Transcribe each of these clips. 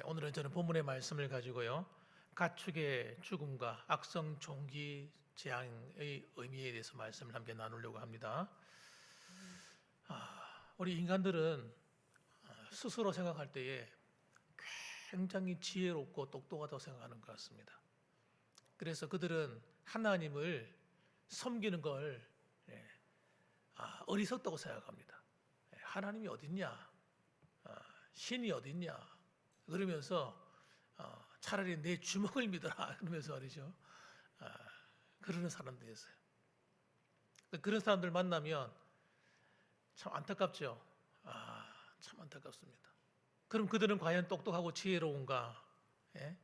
오늘은 저는 본문의 말씀을 가지고요, 가축의 죽음과 악성 종기 재앙의 의미에 대해서 말씀을 함께 나누려고 합니다. 우리 인간들은 스스로 생각할 때에 굉장히 지혜롭고 똑똑하다고 생각하는 것 같습니다. 그래서 그들은 하나님을 섬기는 걸 어리석다고 생각합니다. 하나님이 어딨냐, 신이 어딨냐 그러면서 차라리 내 주먹을 믿어라 그러면서 말이죠. 그러는 사람들이 있어요. 그런 사람들 만나면 참 안타깝죠. 참 안타깝습니다. 그럼 그들은 과연 똑똑하고 지혜로운가? 예?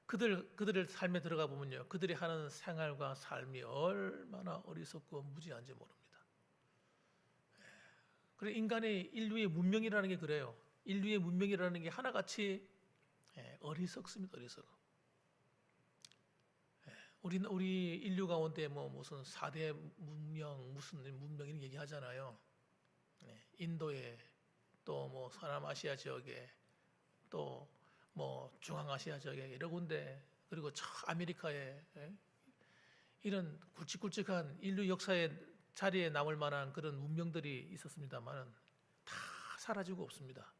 그들의 삶에 들어가 보면요, 그들이 하는 생활과 삶이 얼마나 어리석고 무지한지 모릅니다. 그래, 인류의 문명이라는 게 그래요. 인류의 문명이라는 게 하나같이 어리석습니다. 어리석어. 우리 인류 가운데 무슨 4대 문명, 무슨 문명 이런 얘기하잖아요. 인도에, 또 서남아시아 지역에, 또 중앙아시아 지역에 여러 군데, 그리고 저 아메리카에, 이런 굵직굵직한 인류 역사의 자리에 남을 만한 그런 문명들이 있었습니다만 다 사라지고 없습니다.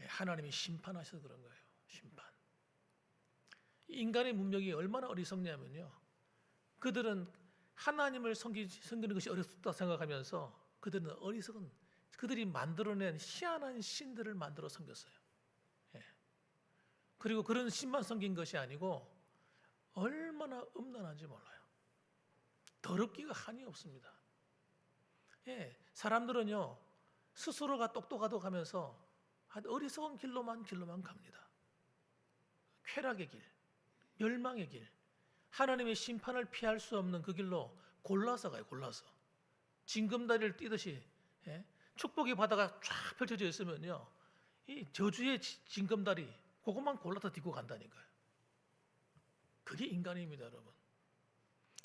하나님이 심판하셔서 그런 거예요. 심판. 인간의 문명이 얼마나 어리석냐면요, 그들은 하나님을 섬기는 것이 어렵다 생각하면서 그들은 어리석은, 그들이 만들어낸 희한한 신들을 만들어 섬겼어요. 그리고 그런 신만 섬긴 것이 아니고 얼마나 음란한지 몰라요. 더럽기가 한이 없습니다. 사람들은요, 스스로가 똑똑하다고 하면서 어리석은 길로만 갑니다. 쾌락의 길, 멸망의 길, 하나님의 심판을 피할 수 없는 그 길로 골라서 가요. 골라서 징검다리를 뛰듯이, 축복의 바다가 쫙 펼쳐져 있으면요, 이 저주의 징검다리 그것만 골라서 딛고 간다니까요. 그게 인간입니다, 여러분.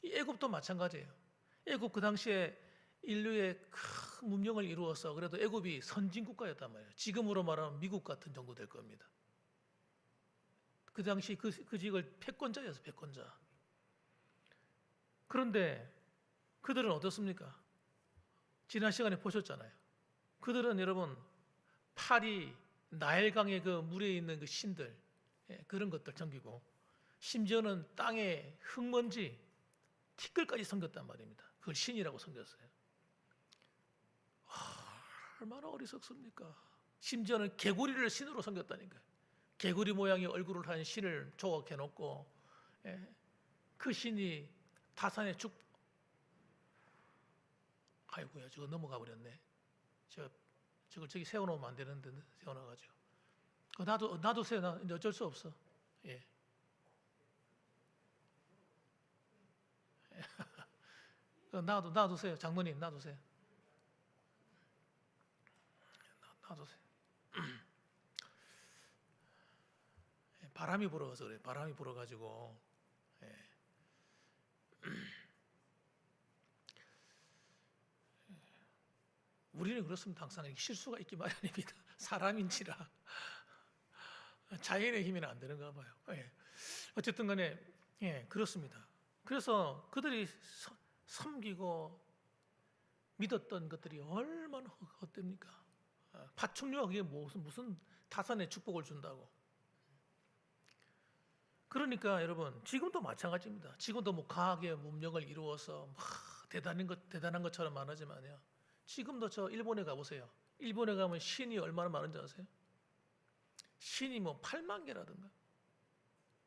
이 애굽도 마찬가지예요. 애굽 그 당시에 인류의 큰 문명을 이루어서 그래도 애굽이 선진국가였단 말이에요. 지금으로 말하면 미국 같은 정도 될 겁니다. 그 당시 그 지역을 패권자였어요. 패권자. 그런데 그들은 어떻습니까? 지난 시간에 보셨잖아요. 그들은 여러분, 파리, 나일강의 그 물에 있는 그 신들, 그런 것들 섬기고, 심지어는 땅에 흙먼지, 티끌까지 섬겼단 말입니다. 그걸 신이라고 섬겼어요. 얼마나 어리석습니까? 심지어는 개구리를 신으로 섬겼다니까요. 개구리 모양의 얼굴을 한 신을 조각해 놓고, 그 신이 타산의 아이고야, 저거 넘어가 버렸네. 저걸 저기 세워놓으면 안 되는데 세워놔가지고. 놔두세요. 나 이제 어쩔 수 없어. 놔두세요. 장모님 놔두세요. 놔두세요. 바람이 불어서 그래. 바람이 불어가지고. 우리는 그렇습니다. 항상 실수가 있기 마련입니다. 사람인지라 자연의 힘이는 안 되는가 봐요. 어쨌든 간에 그렇습니다. 그래서 그들이 섬기고 믿었던 것들이 얼마나 헛됩니까? 파충류가 그게 무슨 타산의 축복을 준다고. 그러니까 여러분, 지금도 마찬가지입니다. 지금도 과학의 문명을 이루어서 대단한 것처럼 말하지만요, 지금도 저 일본에 가보세요. 일본에 가면 신이 얼마나 많은지 아세요? 신이 8만 개라든가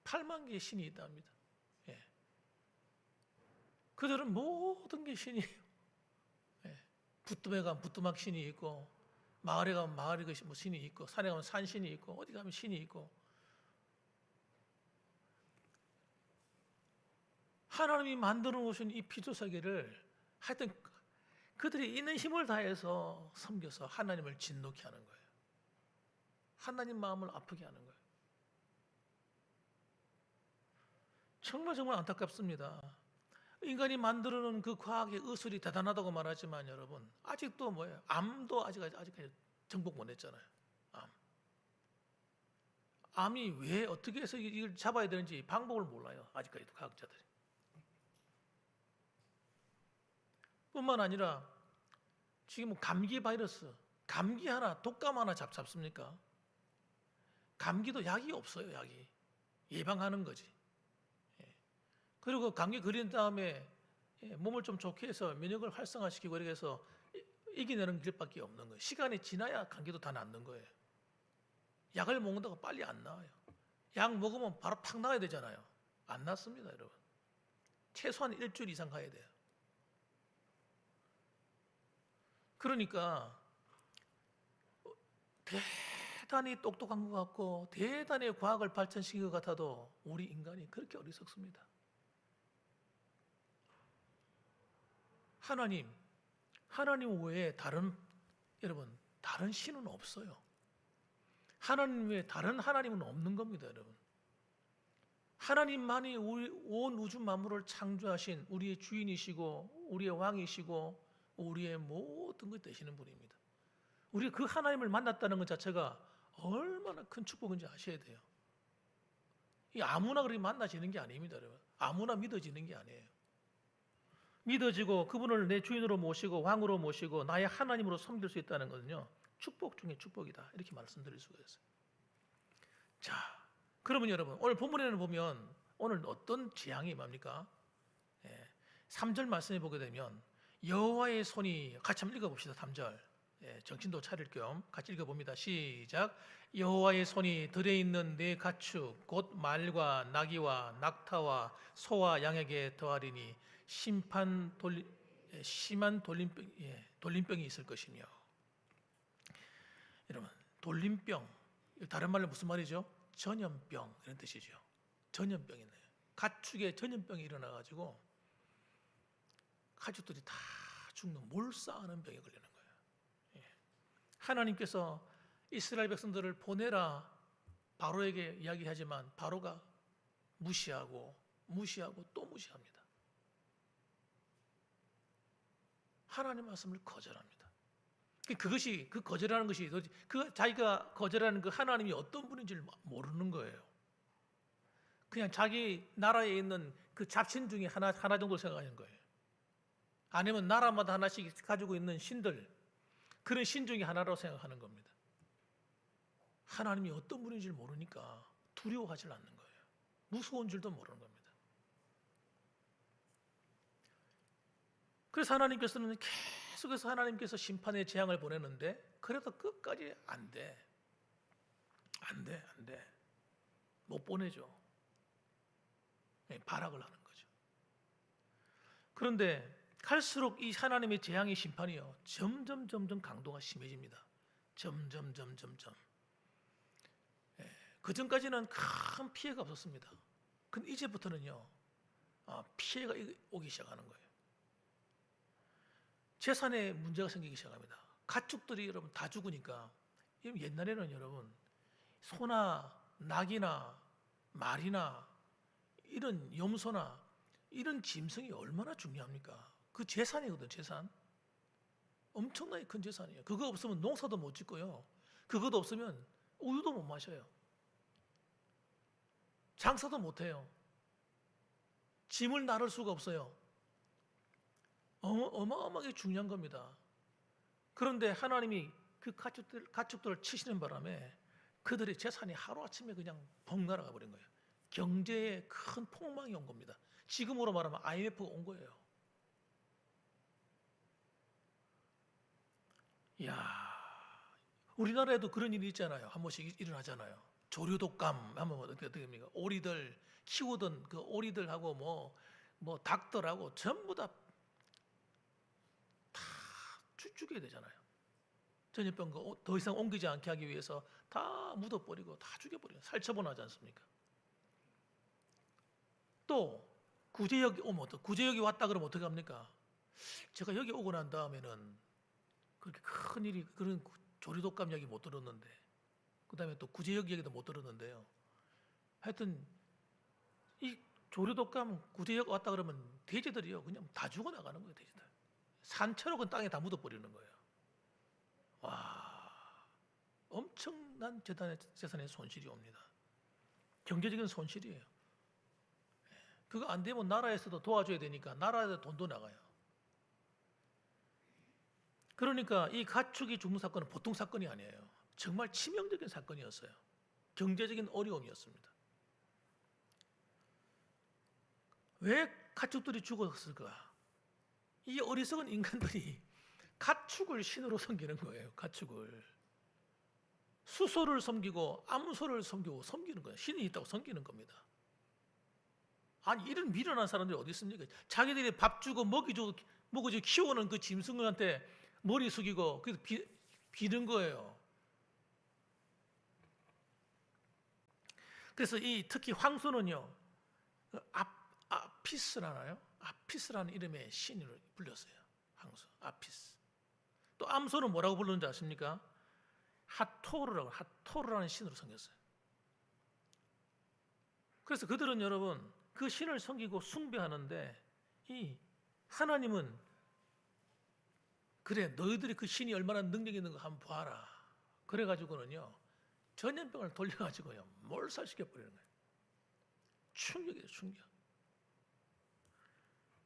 8만 개의 신이 있답니다. 그들은 모든 게 신이에요. 부뚜에 가면 부뚜막 신이 있고, 마을에 가면 마을의 신이 있고, 산에 가면 산 신이 있고, 어디 가면 신이 있고. 하나님이 만들어 놓으신 이 피조세계를 하여튼 그들이 있는 힘을 다해서 섬겨서 하나님을 진노케 하는 거예요. 하나님 마음을 아프게 하는 거예요. 정말 안타깝습니다. 인간이 만들어 놓은 그 과학의 의술이 대단하다고 말하지만 여러분, 아직도 암도 아직까지 정복 못 했잖아요. 암. 암이 왜 어떻게 해서 이걸 잡아야 되는지 방법을 몰라요. 아직까지도 과학자들이. 뿐만 아니라 지금 감기 바이러스, 감기 하나, 독감 하나 잡습니까? 감기도 약이 없어요. 약이 예방하는 거지. 그리고 감기 걸린 다음에 몸을 좀 좋게 해서 면역을 활성화시키고 이렇게 해서 이겨내는 길밖에 없는 거예요. 시간이 지나야 감기도 다 낫는 거예요. 약을 먹는다고 빨리 안 나와요. 약 먹으면 바로 팍 나와야 되잖아요. 안 낫습니다, 여러분. 최소한 일주일 이상 가야 돼요. 그러니까 대단히 똑똑한 것 같고 대단히 과학을 발전시킨 것 같아도 우리 인간이 그렇게 어리석습니다. 하나님 외에 여러분 다른 신은 없어요. 하나님 외에 다른 하나님은 없는 겁니다, 여러분. 하나님만이 온 우주 만물을 창조하신 우리의 주인이시고 우리의 왕이시고 우리의 모든 것 되시는 분입니다. 우리가 그 하나님을 만났다는 것 자체가 얼마나 큰 축복인지 아셔야 돼요. 이 아무나 그렇게 만나지는 게 아닙니다, 여러분. 아무나 믿어지는 게 아니에요. 믿어지고 그분을 내 주인으로 모시고 왕으로 모시고 나의 하나님으로 섬길 수 있다는 것은요, 축복 중에 축복이다, 이렇게 말씀드릴 수가 있어요. 자, 그러면 여러분 오늘 본문에는 보면 오늘 어떤 재앙이 임합니까? 3절 말씀해 보게 되면 여호와의 손이, 같이 한번 읽어봅시다. 3절 정신도 차릴 겸 같이 읽어봅니다. 시작. 여호와의 손이 들에 있는 네 가축 곧 말과 나귀와 낙타와 소와 양에게 더하리니 심한 돌림병이 있을 것이며. 여러분, 돌림병, 다른 말로 무슨 말이죠? 전염병, 이런 뜻이죠. 전염병이네요. 가축에 전염병이 일어나가지고 가축들이 다 죽는, 몰사하는 병에 걸리는 거예요. 하나님께서 이스라엘 백성들을 보내라 바로에게 이야기하지만 바로가 무시하고 또 무시합니다. 하나님 말씀을 거절합니다. 그 거절하는 것이 자기가 거절하는 그 하나님이 어떤 분인지를 모르는 거예요. 그냥 자기 나라에 있는 그 잡신 중에 하나 정도 생각하는 거예요. 아니면 나라마다 하나씩 가지고 있는 신들, 그런 신 중에 하나라고 생각하는 겁니다. 하나님이 어떤 분인지를 모르니까 두려워하지 않는 거예요. 무서운 줄도 모르는 겁니다. 그래서 하나님께서는 계속해서 하나님께서 심판의 재앙을 보내는데 그래도 끝까지 안 돼. 못 보내죠. 발악을 하는 거죠. 그런데 갈수록 이 하나님의 재앙의 심판이요, 점점 강도가 심해집니다. 점점. 그 전까지는 큰 피해가 없었습니다. 근데 이제부터는요, 피해가 오기 시작하는 거예요. 재산에 문제가 생기기 시작합니다. 가축들이 여러분 다 죽으니까, 옛날에는 여러분 소나 낙이나 말이나 이런 염소나 이런 짐승이 얼마나 중요합니까? 그 재산이거든, 재산. 엄청나게 큰 재산이에요. 그거 없으면 농사도 못 짓고요. 그것도 없으면 우유도 못 마셔요. 장사도 못 해요. 짐을 나를 수가 없어요. 어마어마하게 중요한 겁니다. 그런데 하나님이 그 가축들을 치시는 바람에 그들의 재산이 하루아침에 그냥 벙 날아가 버린 거예요. 경제에 큰 폭망이 온 겁니다. 지금으로 말하면 IMF가 온 거예요. 이야, 우리나라에도 그런 일이 있잖아요. 한 번씩 일어나잖아요. 조류독감 하면 어떻게 됩니까? 오리들 키우던 그 오리들하고 뭐 닭들하고 전부 다 죽여야 되잖아요. 전염병 더 이상 옮기지 않게 하기 위해서 다 묻어버리고 다 죽여버려요. 살처분하지 않습니까? 또 구제역이 왔다 그러면 어떻게 합니까? 제가 여기 오고 난 다음에는 그렇게 큰 일이, 그런 조류독감 이야기 못 들었는데, 그 다음에 또 구제역 얘기도 못 들었는데요. 하여튼 이 조류독감 구제역 왔다 그러면 돼지들이요 그냥 다 죽어나가는 거예요. 돼지들 산채로 그 땅에 다 묻어버리는 거예요. 와, 엄청난 재산의 손실이 옵니다. 경제적인 손실이에요. 그거 안 되면 나라에서도 도와줘야 되니까 나라에도 돈도 나가요. 그러니까 이 가축이 죽는 사건은 보통 사건이 아니에요. 정말 치명적인 사건이었어요. 경제적인 어려움이었습니다. 왜 가축들이 죽었을까? 이 어리석은 인간들이 가축을 신으로 섬기는 거예요. 가축을. 수소를 섬기고 암소를 섬기는 거예요. 신이 있다고 섬기는 겁니다. 아니 이런 미련한 사람들이 어디 있습니까? 자기들이 밥 주고 먹이 주고 키우는 그 짐승한테 머리 숙이고 그래서 비는 거예요. 그래서 특히 황소는요, 아피스라나요? 아피스라는 이름의 신을 불렸어요. 황소, 아피스. 또 암소는 뭐라고 부르는지 아십니까? 하토르라는 신으로 섬겼어요. 그래서 그들은 여러분 그 신을 섬기고 숭배하는데 이 하나님은 그래 너희들이 그 신이 얼마나 능력 있는 거 한번 봐라. 그래가지고는요 전염병을 돌려가지고요 몰살시켜 버리는 거예요. 충격이에요, 충격.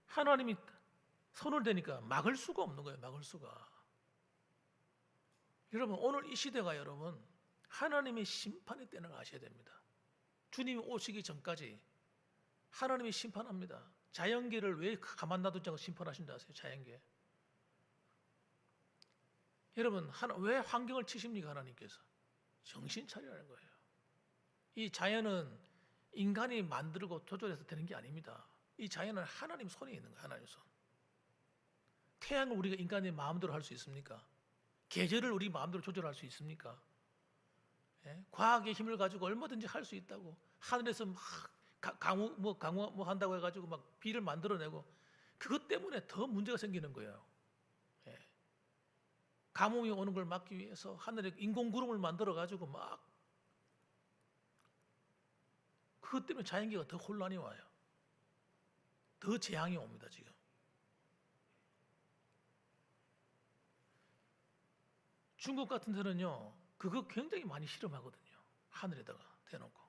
하나님이 손을 대니까 막을 수가 없는 거예요. 막을 수가. 여러분 오늘 이 시대가 여러분 하나님의 심판의 때는 아셔야 됩니다. 주님이 오시기 전까지 하나님이 심판합니다. 자연계를 왜 가만 놔두지 않고 심판하신지 아세요? 자연계. 여러분 왜 환경을 치십니까? 하나님께서 정신 차리라는 거예요. 이 자연은 인간이 만들고 조절해서 되는 게 아닙니다. 이 자연은 하나님 손에 있는 거예요. 하나님 손. 태양을 우리가 인간의 마음대로 할 수 있습니까? 계절을 우리 마음대로 조절할 수 있습니까? 예? 과학의 힘을 가지고 얼마든지 할 수 있다고. 하늘에서 막 강우 한다고 해가지고 막 비를 만들어내고 그것 때문에 더 문제가 생기는 거예요. 예. 가뭄이 오는 걸 막기 위해서 하늘에 인공구름을 만들어가지고 막 그것 때문에 자연계가 더 혼란이 와요. 더 재앙이 옵니다, 지금. 중국 같은 데는요, 그거 굉장히 많이 실험하거든요. 하늘에다가 대놓고.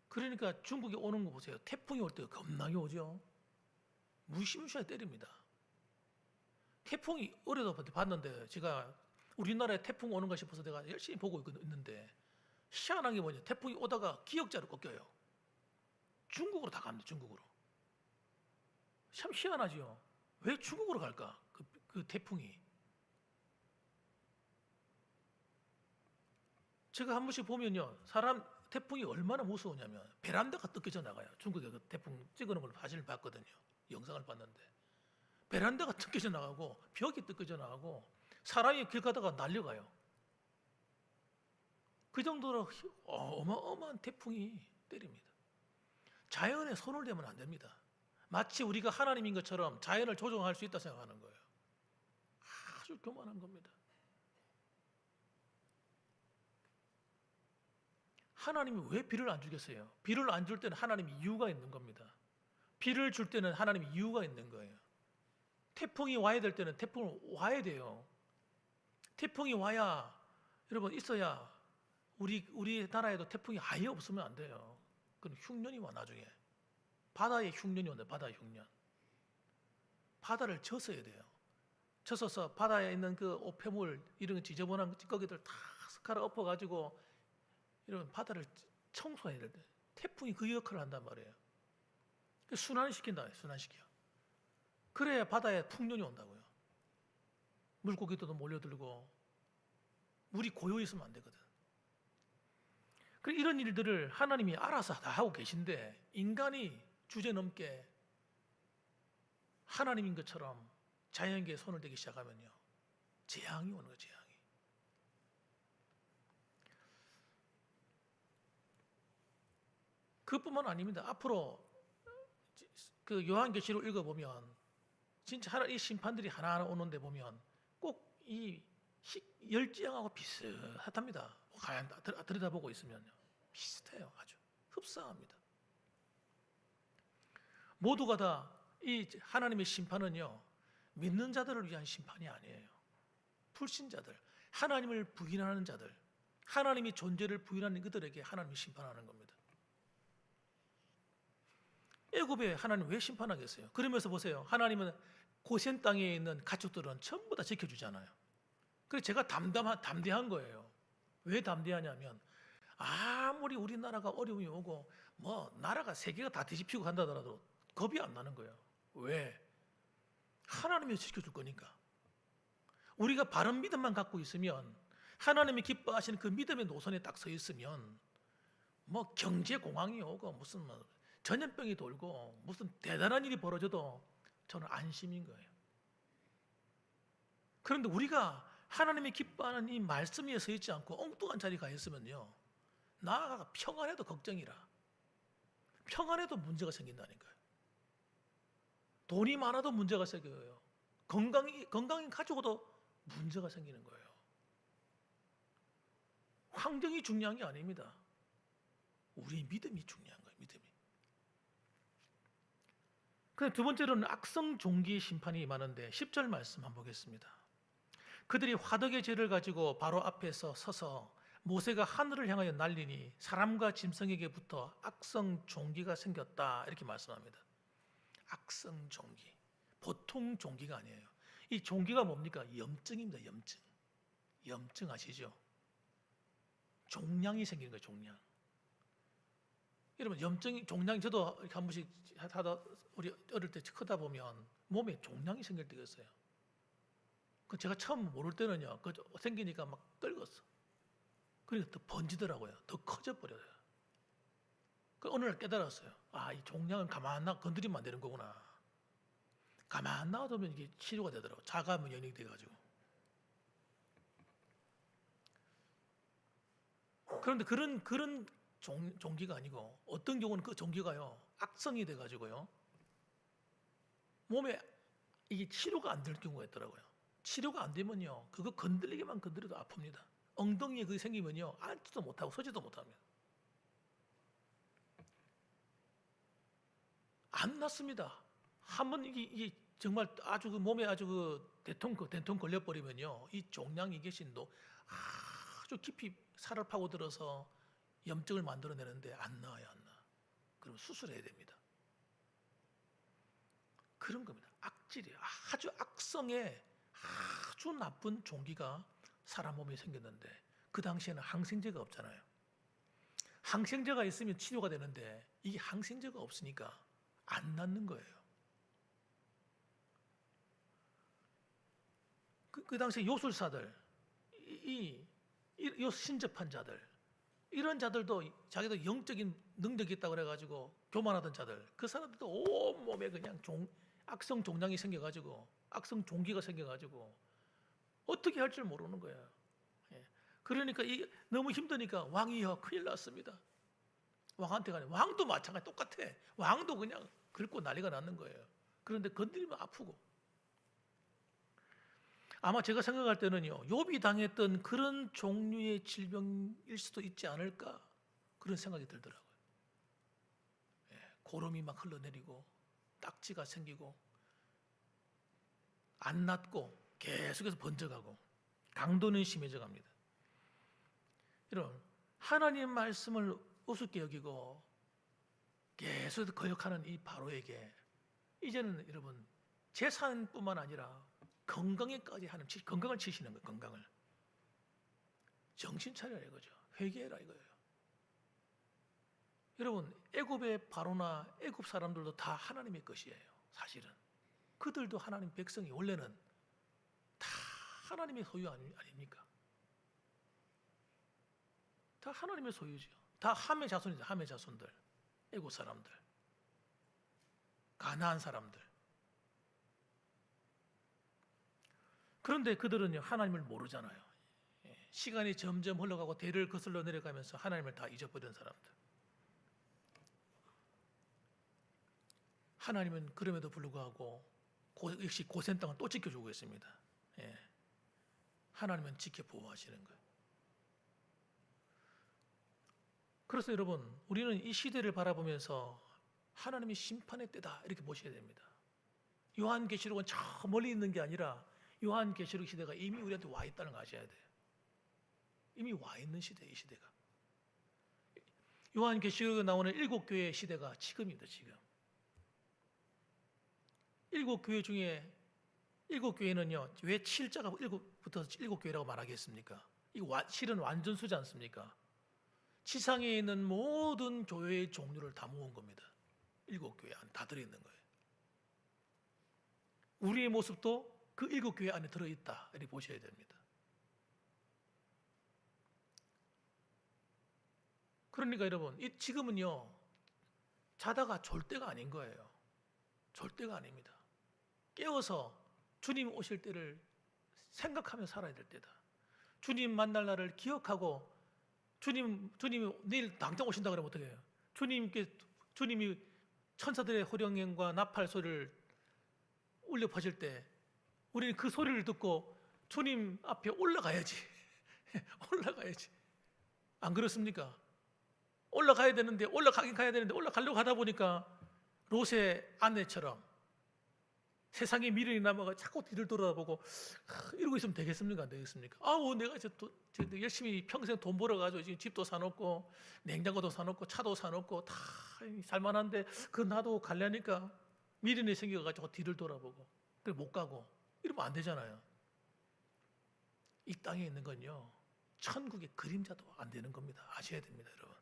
그러니까 중국에 오는 거 보세요. 태풍이 올 때 겁나게 오죠. 무시무시하게 때립니다. 태풍이 어려도 봤는데 제가 우리나라에 태풍 오는가 싶어서 내가 열심히 보고 있는데 희한한 게 뭐냐. 태풍이 오다가 기역자로 꺾여요. 중국으로 다 갑니다. 중국으로. 참 희한하죠. 왜 중국으로 갈까? 그 태풍이. 제가 한 번씩 보면요. 태풍이 얼마나 무서우냐면 베란다가 뜯겨져 나가요. 중국에 그 태풍 찍어놓은 걸 사진을 봤거든요. 영상을 봤는데 베란다가 뜯겨져 나가고 벽이 뜯겨져 나가고 사람이 길 가다가 날려가요. 그 정도로 어마어마한 태풍이 때립니다. 자연에 손을 대면 안 됩니다. 마치 우리가 하나님인 것처럼 자연을 조종할 수 있다 생각하는 거예요. 아주 교만한 겁니다. 하나님이 왜 비를 안 주겠어요? 비를 안 줄 때는 하나님이 이유가 있는 겁니다. 비를 줄 때는 하나님이 이유가 있는 거예요. 태풍이 와야 될 때는 태풍을 와야 돼요. 태풍이 와야 여러분 있어야 우리나라에도 태풍이 아예 없으면 안 돼요. 그럼 흉년이 와 나중에. 바다에 흉년이 온다. 바다에 흉년. 바다를 젖어야 돼요. 젖어서 바다에 있는 그 오폐물 이런 지저분한 찌꺼기들 다 갈아 엎어가지고 이런 바다를 청소해야 될 때 태풍이 그 역할을 한단 말이에요. 순환시킨다. 순환시켜. 그래야 바다에 풍년이 온다고요. 물고기들도 몰려들고 물이 고요 있으면 안 되거든. 이런 일들을 하나님이 알아서 다 하고 계신데 인간이 주제넘게 하나님인 것처럼 자연계에 손을 대기 시작하면요. 재앙이 오는 거예요. 재앙이. 그것뿐만 아닙니다. 앞으로 그 요한계시록 읽어보면 진짜 이 심판들이 하나하나 오는데 보면 꼭 이 열지양하고 비슷합니다. 가만 들여다보고 있으면요. 비슷해요. 아주 흡사합니다. 모두가 다 이 하나님의 심판은요. 믿는 자들을 위한 심판이 아니에요. 불신자들, 하나님을 부인하는 자들, 하나님이 존재를 부인하는 그들에게 하나님이 심판하는 겁니다. 애굽에 하나님 왜 심판하겠어요? 그러면서 보세요. 하나님은 고센 땅에 있는 가축들은 전부 다 지켜주잖아요. 그래서 제가 담대한 거예요. 왜 담대하냐면 아무리 우리나라가 어려움이 오고 뭐 나라가 세계가 다 뒤집히고 한다더라도 겁이 안 나는 거예요. 왜? 하나님이 지켜줄 거니까. 우리가 바른 믿음만 갖고 있으면, 하나님이 기뻐하시는 그 믿음의 노선에 딱 서 있으면 뭐 경제 공황이 오고 무슨 뭐 전염병이 돌고 무슨 대단한 일이 벌어져도 저는 안심인 거예요. 그런데 우리가 하나님이 기뻐하는 이 말씀 위에 서 있지 않고 엉뚱한 자리에 가 있으면요, 나아가 평안해도 걱정이라, 평안해도 문제가 생긴다니까요. 돈이 많아도 문제가 생겨요. 건강이 가지고도 문제가 생기는 거예요. 환경이 중요한 게 아닙니다. 우리 믿음이 중요한 거예요. 믿음이. 그다음 두 번째로는 악성 종기의 심판이 많은데 10절 말씀 한번 보겠습니다. 그들이 화덕의 죄를 가지고 바로 앞에서 서서 모세가 하늘을 향하여 날리니 사람과 짐승에게부터 악성 종기가 생겼다, 이렇게 말씀합니다. 악성 종기, 보통 종기가 아니에요. 이 종기가 뭡니까? 염증입니다. 염증 아시죠? 종양이 생기는 거예요. 종양. 여러분, 종양이, 저도 이렇게 한 번씩 하다 우리 어릴 때 크다 보면 몸에 종양이 생길 때가 있어요. 그 제가 처음 모를 때는요, 그 생기니까 막 떨궜어. 그러니까 더 번지더라고요. 더 커져 버려요. 그 어느 날 깨달았어요. 아, 이 종양은 가만 건드리면 안 되는 거구나. 가만 놔두면 이게 치료가 되더라고요. 자가 면역이 돼가지고. 그런데 그런 종기가 아니고, 어떤 경우는 그 종기가요, 악성이 돼가지고요, 몸에 이게 치료가 안 될 경우가 있더라고요. 치료가 안 되면요, 그거 건드리기만 건드려도 아픕니다. 엉덩이에 그게 생기면요, 앉지도 못하고 서지도 못합니다. 안 낫습니다. 한번 이게 정말 아주 그 몸에 아주 그 대통 걸려버리면요, 이 종양이 계신도 아주 깊이 살을 파고들어서 염증을 만들어내는데 안 나아요, 안 나. 그럼 수술해야 됩니다. 그런 겁니다. 악질이에요. 아주 악성의 아주 나쁜 종기가 사람 몸에 생겼는데, 그 당시에는 항생제가 없잖아요. 항생제가 있으면 치료가 되는데 이게 항생제가 없으니까 안 낫는 거예요. 그 당시에 요술사들, 이 신접한 자들, 이런 자들도 자기도 영적인 능력이 있다고 그래가지고 교만하던 자들, 그 사람들도 온몸에 그냥 악성 종양이 생겨가지고, 악성 종기가 생겨가지고 어떻게 할 줄 모르는 거예요. 예. 그러니까 너무 힘드니까 왕이여 큰일 났습니다. 왕한테 가니, 왕도 마찬가지 똑같아. 왕도 그냥 긁고 난리가 났는 거예요. 그런데 건드리면 아프고. 아마 제가 생각할 때는요, 욥이 당했던 그런 종류의 질병일 수도 있지 않을까, 그런 생각이 들더라고요. 예, 고름이 막 흘러내리고 딱지가 생기고 안 낫고 계속해서 번져가고 강도는 심해져 갑니다. 여러분, 하나님 말씀을 우습게 여기고 계속 거역하는 이 바로에게 이제는 여러분, 재산뿐만 아니라 건강에까지 하는, 건강을 치시는 거예요. 건강을. 정신 차려라 이거죠. 회개해라 이거예요. 여러분, 애굽의 바로나 애굽 사람들도 다 하나님의 것이에요. 사실은 그들도 하나님 백성이, 원래는 다 하나님의 소유 아닙니까? 다 하나님의 소유죠. 다 함의 자손이죠. 함의 자손들, 애굽 사람들, 가나안 사람들. 그런데 그들은요, 하나님을 모르잖아요. 시간이 점점 흘러가고 대를 거슬러 내려가면서 하나님을 다 잊어버린 사람들. 하나님은 그럼에도 불구하고 역시 고센 땅을 또 지켜주고 있습니다. 하나님은 지켜 보호하시는 거예요. 그래서 여러분, 우리는 이 시대를 바라보면서 하나님의 심판의 때다, 이렇게 보셔야 됩니다. 요한계시록은 저 멀리 있는 게 아니라 요한계시록 시대가 이미 우리한테 와 있다는 걸 아셔야 돼요. 이미 와 있는 시대, 이 시대가. 요한계시록에 나오는 7교회의 시대가 지금입니다. 지금 7교회 중에 7교회는요 왜 7자가 7부터 7교회라고 말하겠습니까? 이거 실은 완전수지 않습니까? 지상에 있는 모든 교회의 종류를 다 모은 겁니다. 7교회 안에 다 들어있는 거예요. 우리의 모습도 그 7교회 안에 들어있다 이렇게 보셔야 됩니다. 그러니까 여러분 지금은요 자다가 졸 때가 아닌 거예요. 졸 때가 아닙니다. 깨어서 주님 오실 때를 생각하며 살아야 될 때다. 주님 만날 날을 기억하고 주님이 내일 당장 오신다 그러면 어떻게 해요? 주님이 천사들의 호령행과 나팔 소리를 울려 퍼질 때 우리는 그 소리를 듣고 주님 앞에 올라가야지. 올라가야지. 안 그렇습니까? 올라가야 되는데 올라가긴 가야 되는데 올라가려고 하다 보니까 롯의 아내처럼 세상에 미련이 남아가 자꾸 뒤를 돌아보고 이러고 있으면 되겠습니까? 안 되겠습니까? 내가 열심히 평생 돈 벌어가지고 지금 집도 사놓고 냉장고도 사놓고 차도 사놓고 다 살만한데 그거 나도 가려니까 미련이 생겨가지고 뒤를 돌아보고 그래 못 가고 이러면 안 되잖아요. 이 땅에 있는 건요 천국의 그림자도 안 되는 겁니다. 아셔야 됩니다, 여러분.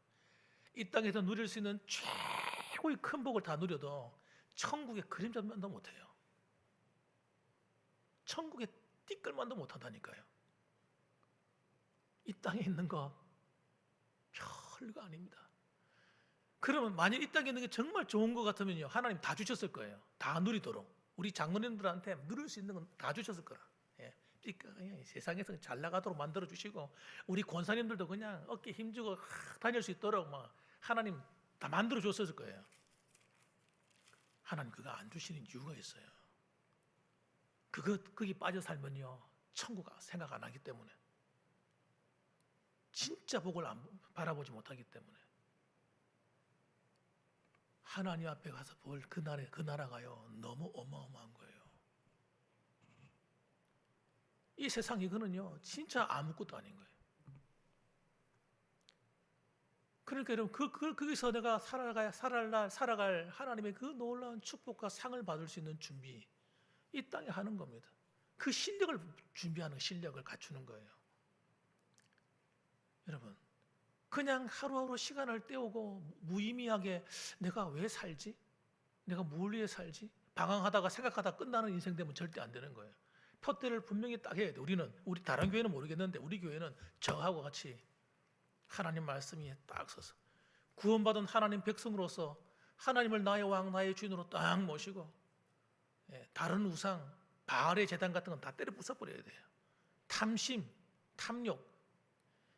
이 땅에서 누릴 수 있는 최고의 큰 복을 다 누려도 천국의 그림자만도 못해요. 천국의 띠끌만도 못한다니까요. 이 땅에 있는 거 별거 아닙니다. 그러면 만약 이 땅에 있는 게 정말 좋은 것 같으면요 하나님 다 주셨을 거예요. 다 누리도록 우리 장로님들한테 누릴 수 있는 건 다 주셨을 거라. 그냥 세상에서 잘 나가도록 만들어 주시고 우리 권사님들도 그냥 어깨 힘주고 다닐 수 있도록 막 하나님 다 만들어 줬을 거예요. 하나님 그거 안 주시는 이유가 있어요. 거기 빠져 살면요 천국 생각 안 하기 때문에 진짜 복을 바라보지 못하기 때문에 하나님 앞에 가서 볼 그 나라가요 너무 어마어마한 거예요. 이 세상 이거는요 진짜 아무것도 아닌 거예요. 그러니까 여러분 거기서 내가 살아갈 하나님의 그 놀라운 축복과 상을 받을 수 있는 준비 이 땅에 하는 겁니다. 그 실력을 준비하는 실력을 갖추는 거예요. 여러분 그냥 하루하루 시간을 때우고 무의미하게 내가 왜 살지? 내가 뭘 위해 살지? 방황하다가 생각하다 끝나는 인생 되면 절대 안 되는 거예요. 표대를 분명히 딱 해야 돼. 우리 다른 교회는 모르겠는데 우리 교회는 저하고 같이 하나님 말씀이 딱 서서 구원받은 하나님 백성으로서 하나님을 나의 왕 나의 주인으로 딱 모시고 다른 우상, 바알의 제단 같은 건 다 때려 부숴버려야 돼요. 탐심, 탐욕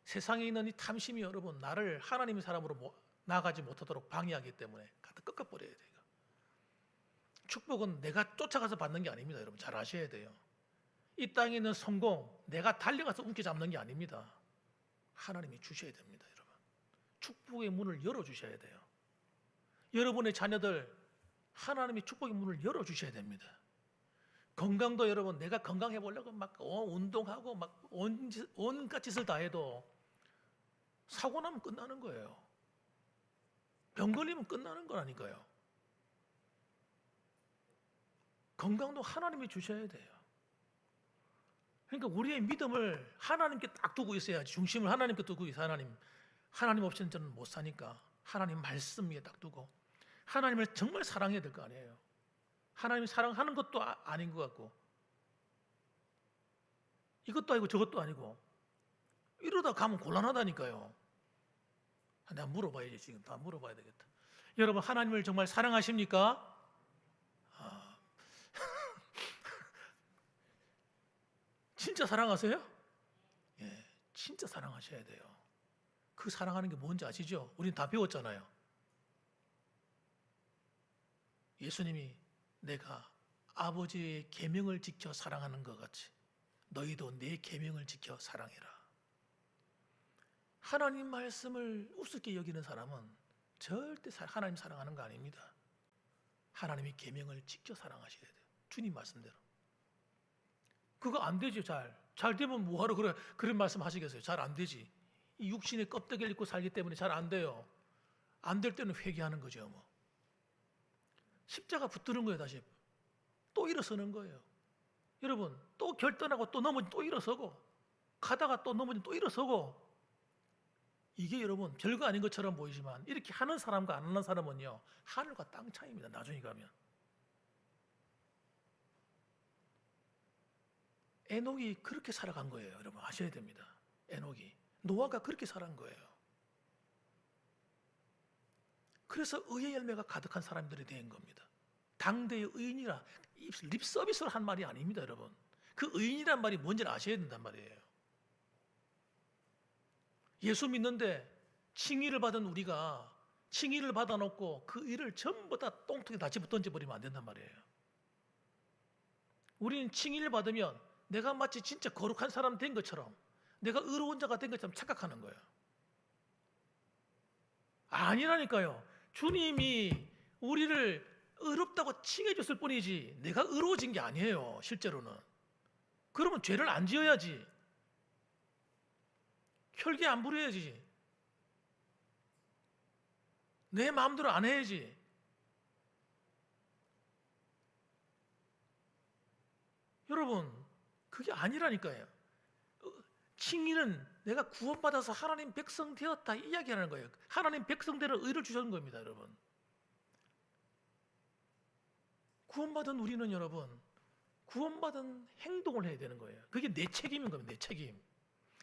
세상에 있는 이 탐심이 여러분 나를 하나님의 사람으로 나가지 못하도록 방해하기 때문에 갖다 꺾어버려야 돼요. 축복은 내가 쫓아가서 받는 게 아닙니다. 여러분 잘 아셔야 돼요. 이 땅에 있는 성공 내가 달려가서 움켜잡는 게 아닙니다. 하나님이 주셔야 됩니다. 여러분 축복의 문을 열어주셔야 돼요. 여러분의 자녀들 하나님이 축복의 문을 열어주셔야 됩니다. 건강도 여러분 내가 건강해 보려고 막 운동하고 막 온갖 짓을 다 해도 사고 나면 끝나는 거예요. 병 걸리면 끝나는 거라니까요. 건강도 하나님이 주셔야 돼요. 그러니까 우리의 믿음을 하나님께 딱 두고 있어야지. 중심을 하나님께 두고 있어요. 하나님 없이는 저는 못 사니까 하나님 말씀 위에 딱 두고 하나님을 정말 사랑해야 될 거 아니에요. 하나님이 사랑하는 것도 아닌 것 같고 이것도 아니고 저것도 아니고 이러다 가면 곤란하다니까요. 내가 물어봐야지. 지금 다 물어봐야 되겠다. 여러분 하나님을 정말 사랑하십니까? 진짜 사랑하세요? 예, 진짜 사랑하셔야 돼요. 그 사랑하는 게 뭔지 아시죠? 우린 다 배웠잖아요. 예수님이 내가 아버지의 계명을 지켜 사랑하는 것 같이 너희도 내 계명을 지켜 사랑해라. 하나님 말씀을 우습게 여기는 사람은 절대 하나님 사랑하는 거 아닙니다. 하나님의 계명을 지켜 사랑하셔야 돼요. 주님 말씀대로. 그거 안 되죠. 잘 잘 되면 뭐하러 그런 말씀 하시겠어요? 잘 안 되지. 이 육신의 껍데기를 입고 살기 때문에 잘 안 돼요. 안 될 때는 회개하는 거죠. 뭐. 십자가 붙드는 거예요. 다시 또 일어서는 거예요. 여러분 또 결단하고 또 넘어지면 또 일어서고 가다가 또 넘어지면 또 일어서고 이게 여러분 별거 아닌 것처럼 보이지만 이렇게 하는 사람과 안 하는 사람은요 하늘과 땅 차이입니다. 나중에 가면 에녹이 그렇게 살아간 거예요. 여러분 아셔야 됩니다. 에녹이 노아가 그렇게 살아간 거예요. 그래서 의의 열매가 가득한 사람들이 된 겁니다. 당대의 의인이라 립 서비스로 한 말이 아닙니다. 여러분 그 의인이란 말이 뭔지를 아셔야 된단 말이에요. 예수 믿는데 칭의를 받은 우리가 칭의를 받아놓고 그 일을 전부 다 똥통에 다 집어 던져버리면 안 된단 말이에요. 우리는 칭의를 받으면 내가 마치 진짜 거룩한 사람 된 것처럼 내가 의로운 자가 된 것처럼 착각하는 거예요. 아니라니까요. 주님이 우리를 의롭다고 칭해 줬을 뿐이지 내가 의로워진 게 아니에요. 실제로는. 그러면 죄를 안 지어야지. 혈기 안 부려야지. 내 마음대로 안 해야지. 여러분 그게 아니라니까요. 칭의는 내가 구원받아서 하나님 백성 되었다 이야기하는 거예요. 하나님 백성되는 의를 주셨는 겁니다. 여러분 구원받은 우리는 여러분 구원받은 행동을 해야 되는 거예요. 그게 내 책임인 겁니다. 내 책임.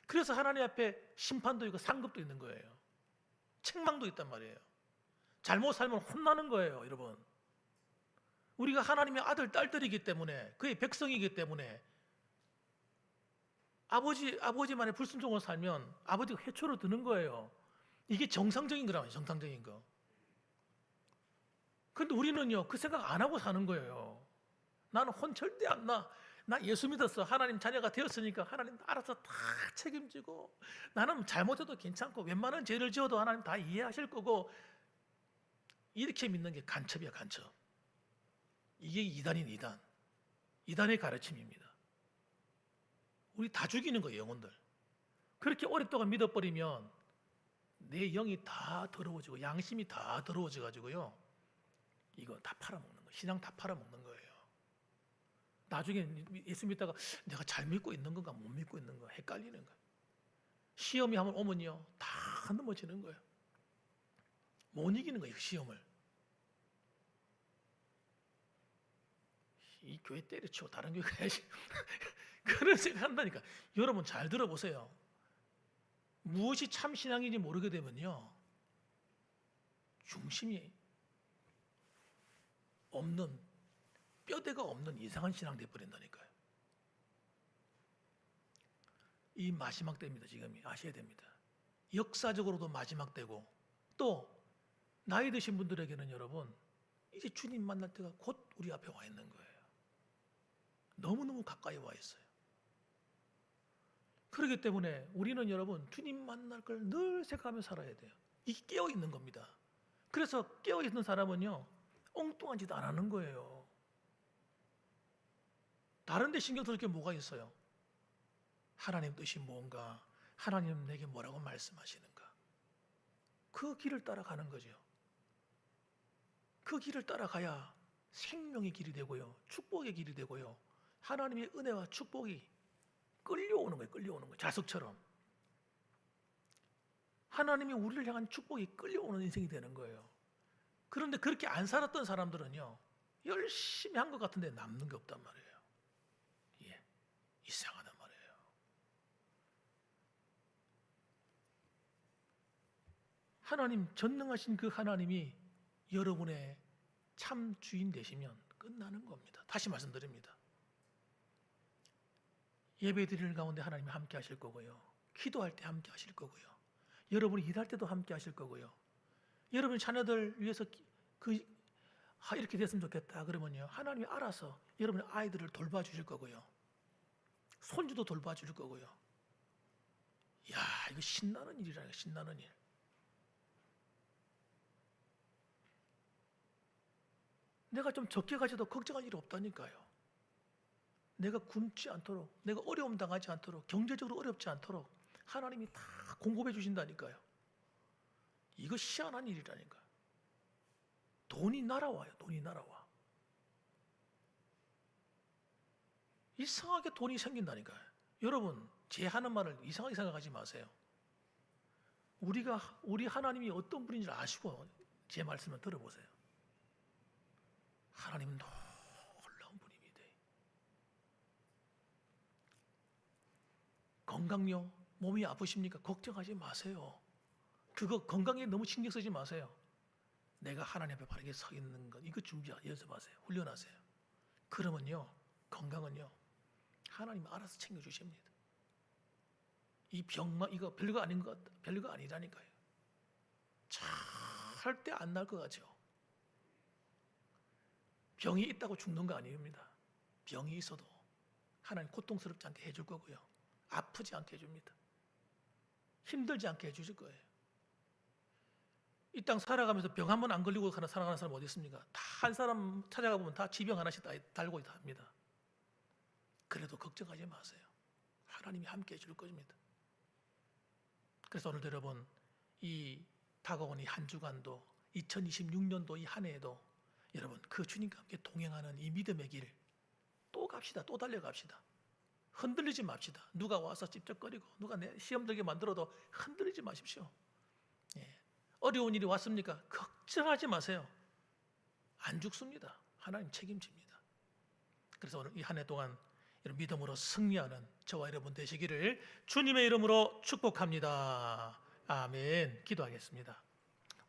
그래서 하나님 앞에 심판도 있고 상급도 있는 거예요. 책망도 있단 말이에요. 잘못 살면 혼나는 거예요. 여러분 우리가 하나님의 아들 딸들이기 때문에 그의 백성이기 때문에 아버지만의 불순종으로 살면 아버지가 회초로 드는 거예요. 이게 정상적인 거라고요. 정상적인 거. 그런데 우리는요 그 생각 안 하고 사는 거예요. 나는 혼 절대 안 나. 나 예수 믿었어. 하나님 자녀가 되었으니까 하나님 알아서 다 책임지고 나는 잘못해도 괜찮고 웬만한 죄를 지어도 하나님 다 이해하실 거고 이렇게 믿는 게 간첩이야. 간첩. 이게 이단인 이단. 이단의 가르침입니다. 우리 다 죽이는 거예요. 영혼들. 그렇게 오랫동안 믿어버리면 내 영이 다 더러워지고 양심이 다 더러워져 가지고요 이거 다 팔아먹는 거예요. 신앙 다 팔아먹는 거예요. 나중에 예수 믿다가 내가 잘 믿고 있는 건가 못 믿고 있는 건가 헷갈리는 거예요. 시험이 한번 오면요 다 넘어지는 거예요. 못 이기는 거예요. 시험을. 이 교회 때려치고 다른 교회 가야지. 그런 생각 한다니까. 여러분 잘 들어보세요. 무엇이 참 신앙인지 모르게 되면요 중심이 없는 뼈대가 없는 이상한 신앙 돼버린다니까요. 이 마지막 때입니다. 지금 아셔야 됩니다. 역사적으로도 마지막 때고 또 나이 드신 분들에게는 여러분 이제 주님 만날 때가 곧 우리 앞에 와 있는 거예요. 너무너무 가까이 와 있어요. 그렇기 때문에 우리는 여러분 주님 만날 걸 늘 생각하며 살아야 돼요. 이게 깨어있는 겁니다. 그래서 깨어있는 사람은요 엉뚱한 짓 안 하는 거예요. 다른 데 신경 쓸 게 뭐가 있어요? 하나님 뜻이 뭔가, 하나님 내게 뭐라고 말씀하시는가, 그 길을 따라가는 거죠. 그 길을 따라가야 생명의 길이 되고요 축복의 길이 되고요 하나님의 은혜와 축복이 끌려오는 거예요. 끌려오는 거예요. 자석처럼 하나님이 우리를 향한 축복이 끌려오는 인생이 되는 거예요. 그런데 그렇게 안 살았던 사람들은요 열심히 한 것 같은데 남는 게 없단 말이에요. 예, 이상하단 말이에요. 하나님 전능하신 그 하나님이 여러분의 참 주인 되시면 끝나는 겁니다. 다시 말씀드립니다. 예배 드리는 가운데 하나님이 함께 하실 거고요 기도할 때 함께 하실 거고요 여러분이 일할 때도 함께 하실 거고요 여러분 자녀들 위해서 이렇게 됐으면 좋겠다 그러면요 하나님이 알아서 여러분의 아이들을 돌봐주실 거고요 손주도 돌봐줄 거고요. 이야 이거 신나는 일이라요. 신나는 일. 내가 좀 적게 가져도 걱정할 일이 없다니까요. 내가 굶지 않도록, 내가 어려움 당하지 않도록, 경제적으로 어렵지 않도록 하나님이 다 공급해 주신다니까요. 이거 희한한 일이라니까요. 돈이 날아와요. 돈이 날아와. 이상하게 돈이 생긴다니까요. 여러분, 제 하는 말을 이상하게 생각하지 마세요. 우리 하나님이 어떤 분인지 아시고 제 말씀을 들어보세요. 하나님은 놀라운 분입니다. 건강요? 몸이 아프십니까? 걱정하지 마세요. 그거 건강에 너무 신경 쓰지 마세요. 내가 하나님 앞에 바르게 서 있는 것, 이거 연습하세요. 훈련하세요. 그러면요, 건강은요, 하나님 알아서 챙겨주십니다. 이 병만, 이거 별거 아닌 것, 별거 아니라니까요. 절대 안 날 것 같죠. 병이 있다고 죽는 거 아닙니다. 병이 있어도 하나님 고통스럽지 않게 해줄 거고요. 아프지 않게 해줍니다. 힘들지 않게 해주실 거예요. 이 땅 살아가면서 병 한 번 안 걸리고 살아가는 사람 어디 있습니까? 다 한 사람 찾아가 보면 다 지병 하나씩 달고 있답니다. 그래도 걱정하지 마세요. 하나님이 함께 해줄 것입니다. 그래서 오늘도 여러분, 이 다가오는 이 한 주간도 2026년도 이 한 해에도 여러분 그 주님과 함께 동행하는 이 믿음의 길 또 갑시다. 또 달려갑시다. 흔들리지 맙시다. 누가 와서 찝쩍거리고 누가 내 시험 들게 만들어도 흔들리지 마십시오. 어려운 일이 왔습니까? 걱정하지 마세요. 안 죽습니다. 하나님 책임집니다. 그래서 오늘 이 한 해 동안 이런 믿음으로 승리하는 저와 여러분 되시기를 주님의 이름으로 축복합니다. 아멘. 기도하겠습니다.